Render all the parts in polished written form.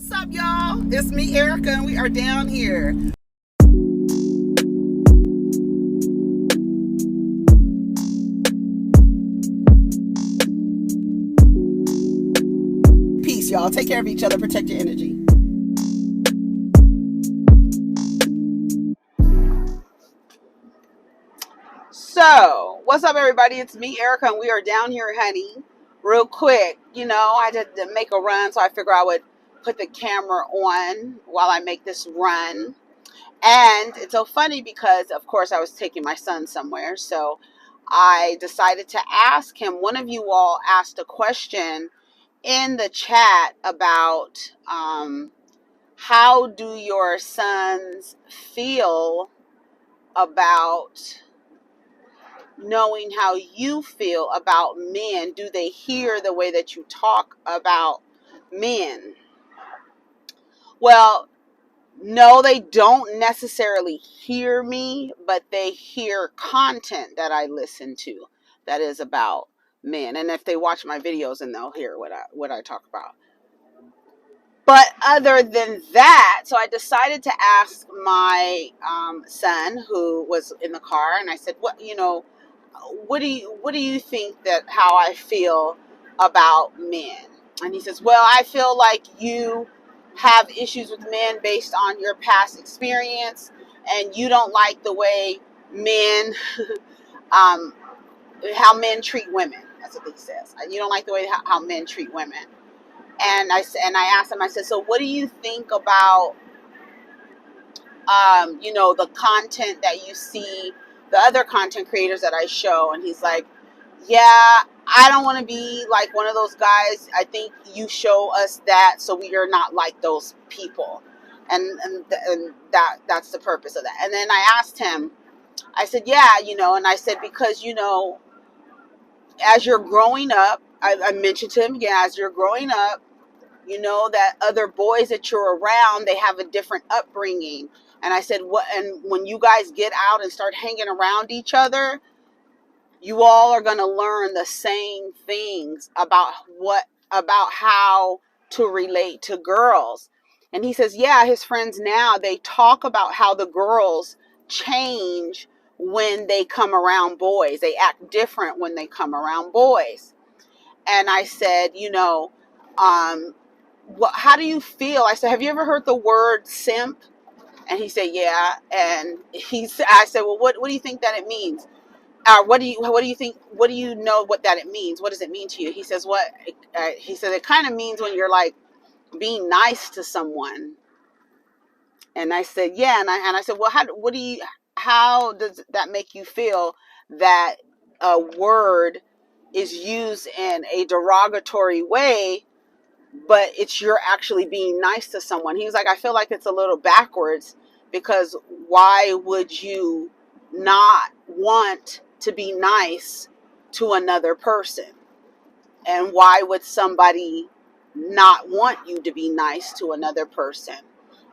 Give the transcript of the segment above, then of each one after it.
What's up, y'all? It's me, Erica, and we are down here. Peace, y'all. Take care of each other. Protect your energy. So, what's up, everybody? It's me, Erica, and we are down here, honey. Real quick, I had to make a run, so I figured I would put the camera on while I make this run. And it's so funny because, of course, I was taking my son somewhere, so I decided to ask him. One of you all asked a question in the chat about how do your sons feel about knowing how you feel about men. Do they hear the way that you talk about men? Well, no, they don't necessarily hear me, but they hear content that I listen to that is about men. And if they watch my videos, then they'll hear what I talk about. But other than that, so I decided to ask my son, who was in the car, and I said, what do you think that how I feel about men? And he says, well, I feel like you have issues with men based on your past experience, and you don't like the way men, um, how men treat women. That's what he says. You don't like the way how men treat women. And I asked him, I said, so what do you think about, the content that you see, the other content creators that I show? And he's like, yeah, I don't want to be like one of those guys. I think you show us that so we are not like those people. And that's the purpose of that. And then I asked him, I said, yeah, and I said, because, as you're growing up, I mentioned to him again, as you're growing up, that other boys that you're around, they have a different upbringing. And I said, what? And when you guys get out and start hanging around each other, you all are going to learn the same things about how to relate to girls. And he says, yeah, his friends now, they talk about how the girls change when they come around boys. They act different when they come around boys. And I said, how do you feel? I said, have you ever heard the word simp? And he said, yeah. And I said, well, what do you think that it means? What do you think? What do you know that it means? What does it mean to you? He says, he said, it kind of means when you're like being nice to someone. And I said, yeah. And I said, well, how does that make you feel that a word is used in a derogatory way, but you're actually being nice to someone? He was like, I feel like it's a little backwards, because why would you not want to be nice to another person? And why would somebody not want you to be nice to another person?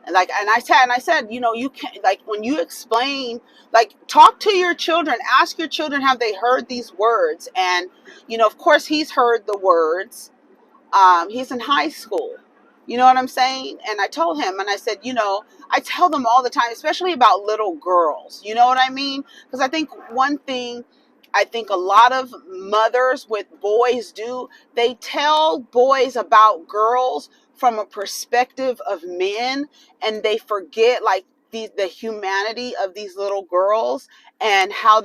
And I said, you can't, like, when you explain, like, talk to your children, ask your children, have they heard these words? And, of course he's heard the words. He's in high school. You know what I'm saying? And I told him, and I said, I tell them all the time, especially about little girls. You know what I mean? Because I think one thing a lot of mothers with boys do, they tell boys about girls from a perspective of men, and they forget, like, the humanity of these little girls, and how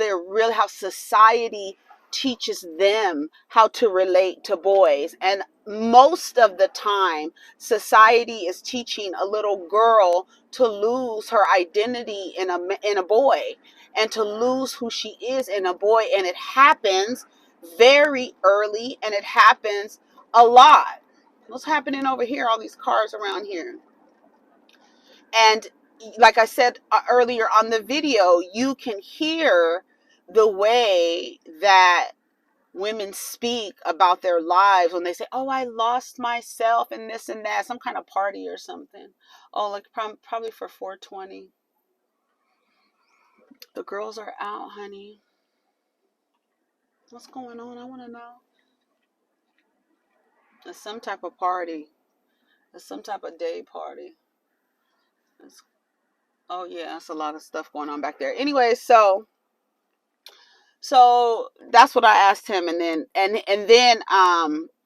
how society teaches them how to relate to boys. And most of the time, society is teaching a little girl to lose her identity in a boy, and to lose who she is in a boy. And it happens very early, and it happens a lot. What's happening over here? All these cars around here. And like I said earlier on the video, you can hear the way that women speak about their lives when they say, oh, I lost myself and this and that, some kind of party or something. Oh, like probably for 420. The girls are out, honey. What's going on? I want to know. It's some type of party. It's some type of day party. It's, oh yeah, that's a lot of stuff going on back there. Anyway, so that's what I asked him, and then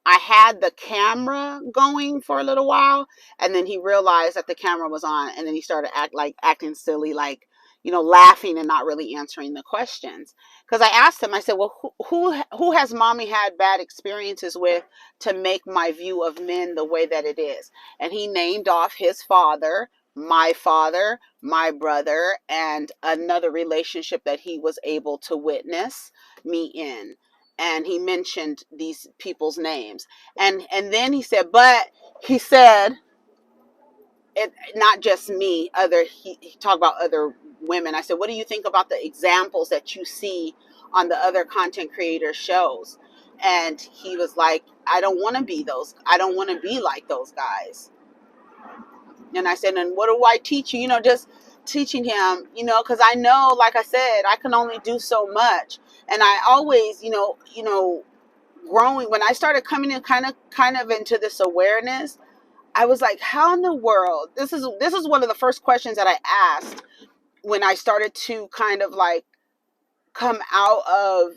I had the camera going for a little while, and then he realized that the camera was on, and then he started acting silly, like, laughing and not really answering the questions. Because I asked him, I said, well, who has mommy had bad experiences with to make my view of men the way that it is? And he named off his father, my brother, and another relationship that he was able to witness me in. And he mentioned these people's names. And then he said, it not just me, he talked about other women. I said, what do you think about the examples that you see on the other content creator shows? And he was like, I don't want to be like those guys. And I said, and what do I teach you? Just teaching him, because I know, like I said, I can only do so much. And I always, growing, when I started coming in kind of into this awareness, I was like, how in the world? This is one of the first questions that I asked when I started to kind of like come out of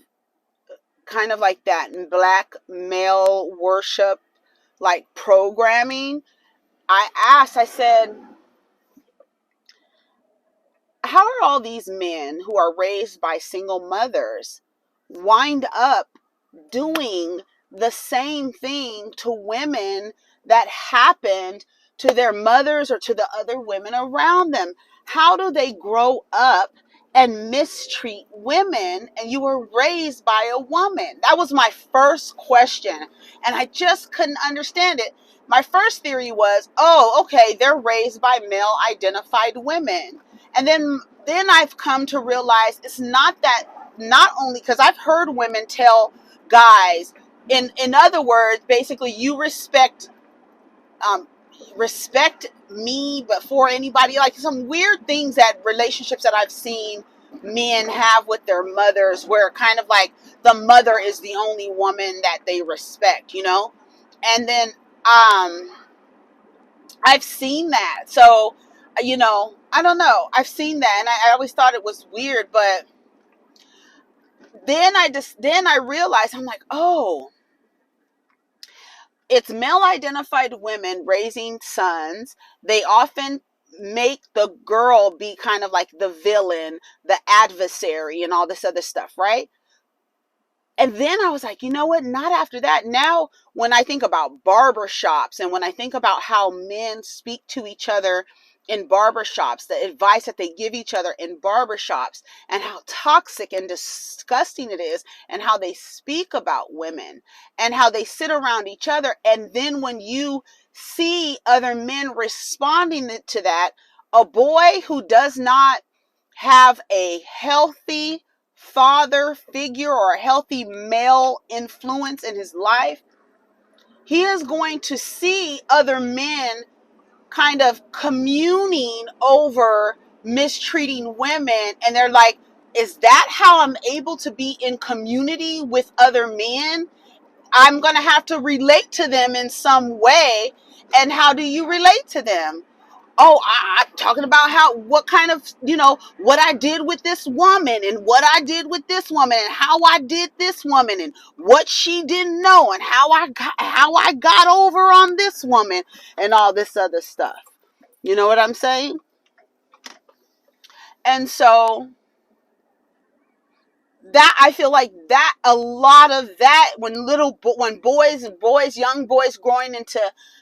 kind of like that black male worship, like programming. I said, how are all these men who are raised by single mothers wind up doing the same thing to women that happened to their mothers or to the other women around them? How do they grow up and mistreat women, and you were raised by a woman? That was my first question, and I just couldn't understand it. My first theory was, oh, okay, they're raised by male identified women. And then I've come to realize it's not that. Not only because I've heard women tell guys, in other words, basically, you um respect me before anybody, like some weird things, that relationships that I've seen men have with their mothers, where kind of like the mother is the only woman that they respect, and then I've seen that. So I don't know, I've seen that, and I always thought it was weird. But then I realized, I'm like, oh, it's male identified women raising sons. They often make the girl be kind of like the villain, the adversary, and all this other stuff, right? And then I was like, you know what? Not after that. Now, when I think about barbershops, and when I think about how men speak to each other in barbershops, the advice that they give each other in barbershops, and how toxic and disgusting it is, and how they speak about women, and how they sit around each other. And then when you see other men responding to that, a boy who does not have a healthy father figure or a healthy male influence in his life, he is going to see other men kind of communing over mistreating women, and they're like, is that how I'm able to be in community with other men? I'm going to have to relate to them in some way. And how do you relate to them? Oh, I'm talking about what kind of, what I did with this woman, and what I did with this woman, and how I did this woman, and what she didn't know, and how I got over on this woman, and all this other stuff. You know what I'm saying? And so that, I feel like that a lot of that, when young boys growing into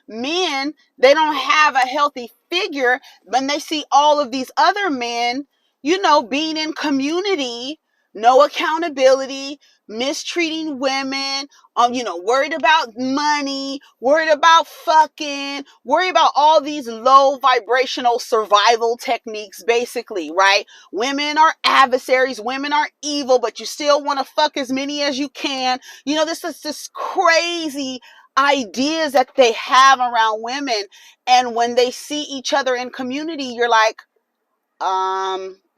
men, they don't have a healthy figure. When they see all of these other men, being in community, no accountability, mistreating women, worried about money, worried about fucking, worried about all these low vibrational survival techniques, basically, right? Women are adversaries, women are evil, but you still want to fuck as many as you can. This is just crazy ideas that they have around women. And when they see each other in community, you're like,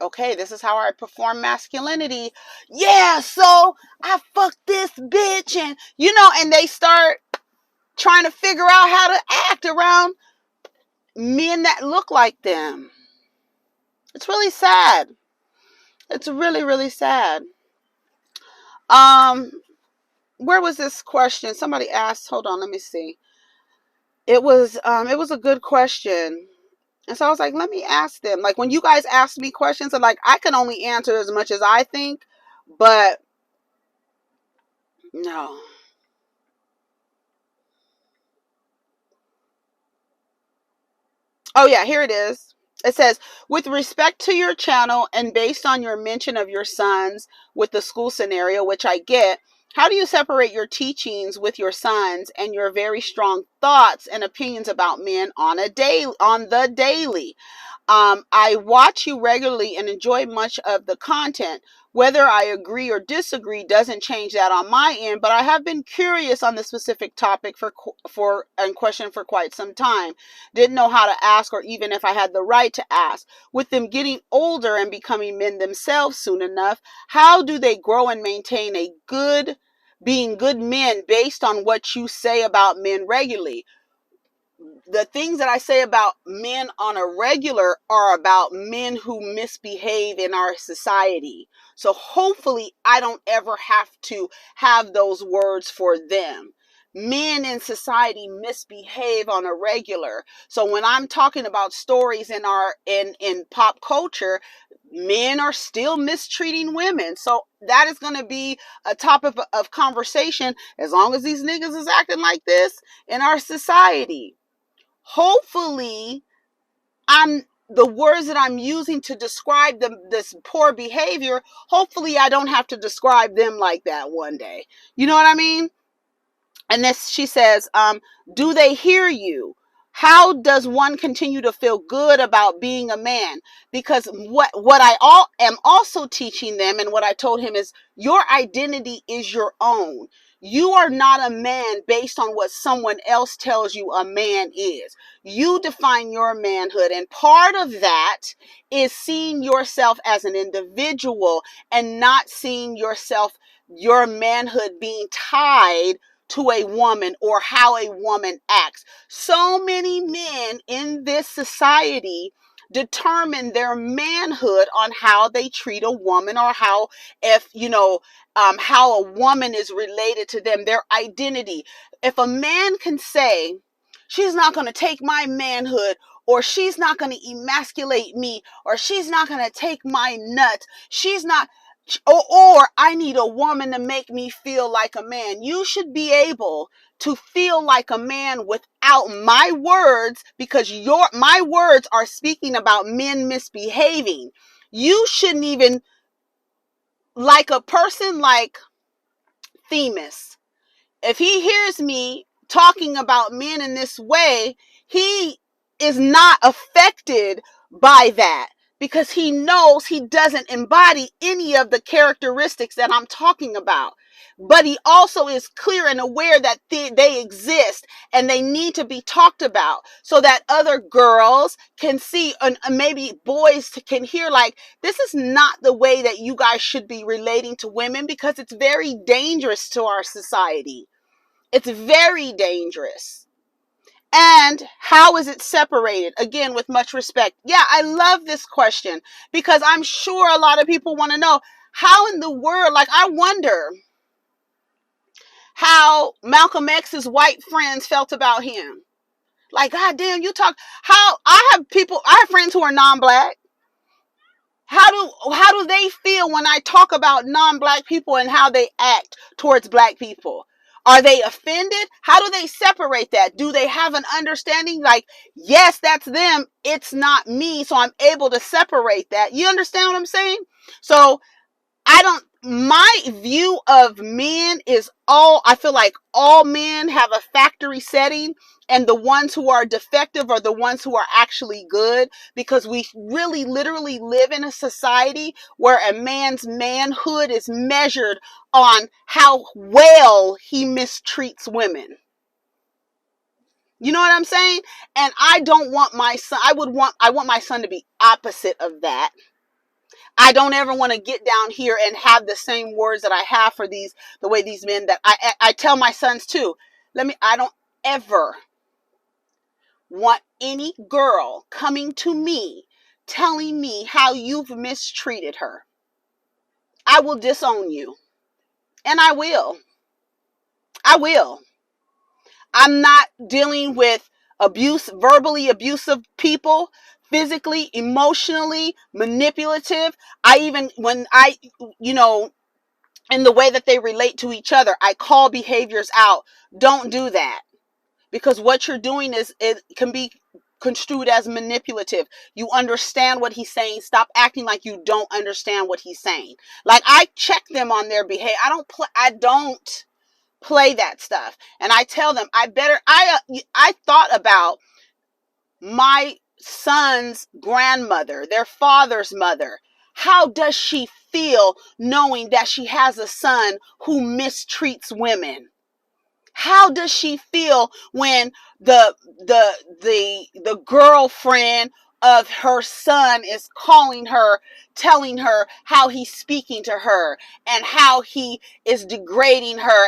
okay, this is how I perform masculinity. Yeah, so I fucked this bitch, and and they start trying to figure out how to act around men that look like them. It's really sad. It's really, really sad. Where was this question? Somebody asked, hold on, let me see. It was a good question. And so I was like, let me ask them. Like, when you guys ask me questions, I'm like, I can only answer as much as I think, but no. Oh yeah, here it is. It says, with respect to your channel and based on your mention of your sons with the school scenario, which I get, how do you separate your teachings with your sons and your very strong thoughts and opinions about men on the daily? I watch you regularly and enjoy much of the content. Whether I agree or disagree doesn't change that on my end, but I have been curious on the specific topic and question for quite some time. Didn't know how to ask or even if I had the right to ask. With them getting older and becoming men themselves soon enough, how do they grow and maintain being good men based on what you say about men regularly? The things that I say about men on a regular are about men who misbehave in our society. So hopefully I don't ever have to have those words for them. Men in society misbehave on a regular. So when I'm talking about stories in pop culture, men are still mistreating women. So that is going to be a topic of conversation as long as these niggas is acting like this in our society. Hopefully, the words that I'm using to describe this poor behavior, hopefully I don't have to describe them like that one day. You know what I mean? And this, she says, do they hear you? How does one continue to feel good about being a man? Because what I am also teaching them, and what I told him is, your identity is your own. You are not a man based on what someone else tells you a man is. You define your manhood, and part of that is seeing yourself as an individual and not seeing your manhood being tied to a woman or how a woman acts. So many men in this society determine their manhood on how they treat a woman, or how a woman is related to them, their identity. If a man can say, she's not going to take my manhood, or she's not going to emasculate me, or she's not going to take my nuts, she's not, or I need a woman to make me feel like a man. You should be able to feel like a man without my words, because my words are speaking about men misbehaving. You shouldn't even, like a person like Themis, if he hears me talking about men in this way, he is not affected by that, because he knows he doesn't embody any of the characteristics that I'm talking about. But he also is clear and aware that they exist and they need to be talked about, so that other girls can see, and maybe boys can hear, like, this is not the way that you guys should be relating to women, because it's very dangerous to our society. It's very dangerous. And how is it separated? Again, with much respect. Yeah, I love this question, because I'm sure a lot of people want to know, how in the world, like, I wonder how Malcolm X's white friends felt about him. Like, goddamn, I have friends who are non-black. How do they feel when I talk about non-black people and how they act towards black people? Are they offended? How do they separate that? Do they have an understanding, like, yes, that's them, it's not me, so I'm able to separate that? You understand what I'm saying? So my view of men is, I feel like all men have a factory setting, and the ones who are defective are the ones who are actually good, because we really literally live in a society where a man's manhood is measured on how well he mistreats women. You know what I'm saying? And I don't want my son, I want my son to be opposite of that. I don't ever want to get down here and have the same words that I have for the way these men, that I tell my sons too. ever want any girl coming to me telling me how you've mistreated her. I will disown you. And I will. I will. I'm not dealing with verbally abusive people, physically, emotionally, manipulative. In the way that they relate to each other, I call behaviors out. Don't do that. Because what you're doing it can be construed as manipulative. You understand what he's saying. Stop acting like you don't understand what he's saying. Like, I check them on their behavior. I don't play that stuff. And I tell them, I thought about my son's grandmother, their father's mother. How does she feel knowing that she has a son who mistreats women? How does she feel when the girlfriend of her son is calling her, telling her how he's speaking to her and how he is degrading her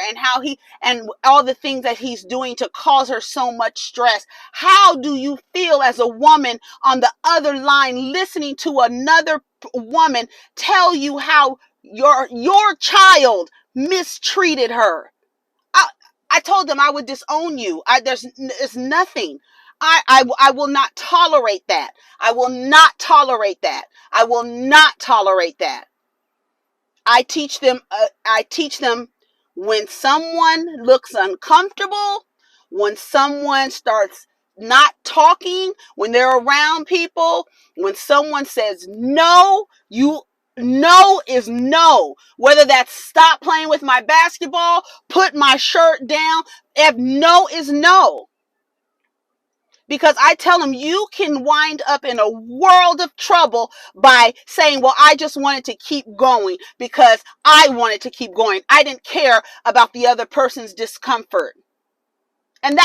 and all the things that he's doing to cause her so much stress? How do you feel as a woman on the other line listening to another woman tell you how your child mistreated her? I told them I would disown you. There's nothing. I will not tolerate that. I will not tolerate that. I will not tolerate that. I teach them when someone looks uncomfortable, when someone starts not talking, when they're around people, when someone says no, no is no. Whether that's stop playing with my basketball, put my shirt down, if no is no. Because I tell them you can wind up in a world of trouble by saying, well, I just wanted to keep going because I wanted to keep going. I didn't care about the other person's discomfort. And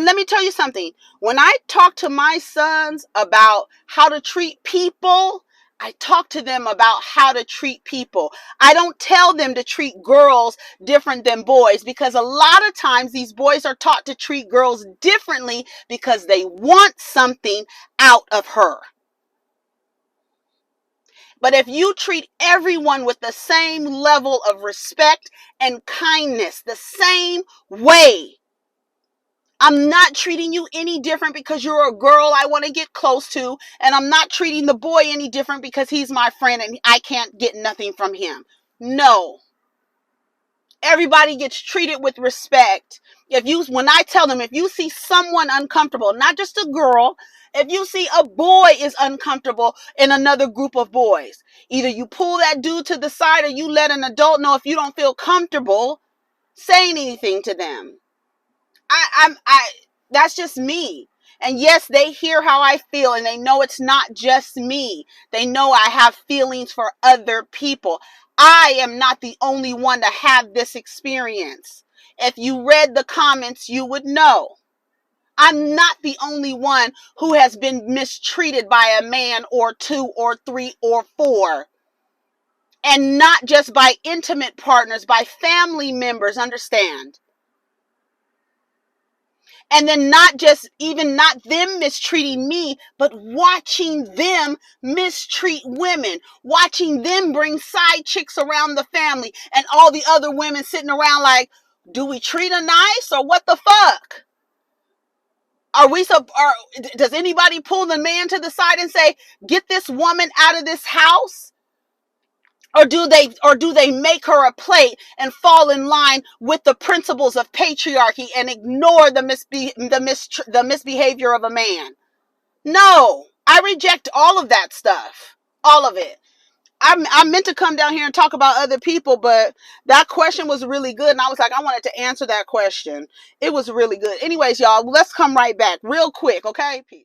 let me tell you something. When I talk to my sons about how to treat people, I talk to them about how to treat people. I don't tell them to treat girls different than boys, because a lot of times these boys are taught to treat girls differently because they want something out of her. But if you treat everyone with the same level of respect and kindness, the same way, I'm not treating you any different because you're a girl I want to get close to, and I'm not treating the boy any different because he's my friend and I can't get nothing from him. No. Everybody gets treated with respect. When I tell them, if you see someone uncomfortable, not just a girl, if you see a boy is uncomfortable in another group of boys, either you pull that dude to the side or you let an adult know if you don't feel comfortable saying anything to them. That's just me. And yes, they hear how I feel and they know it's not just me. They know I have feelings for other people. I am not the only one to have this experience. If you read the comments, you would know. I'm not the only one who has been mistreated by a man or two or three or four. And not just by intimate partners, by family members, understand? And then not them mistreating me, but watching them mistreat women, watching them bring side chicks around the family and all the other women sitting around like, do we treat her nice or what the fuck? Does anybody pull the man to the side and say, get this woman out of this house? Or do they make her a plate and fall in line with the principles of patriarchy and ignore the misbehavior of a man? No, I reject all of that stuff. All of it. I meant to come down here and talk about other people, but that question was really good. And I was like, I wanted to answer that question. It was really good. Anyways, y'all, let's come right back real quick. Okay. Peace.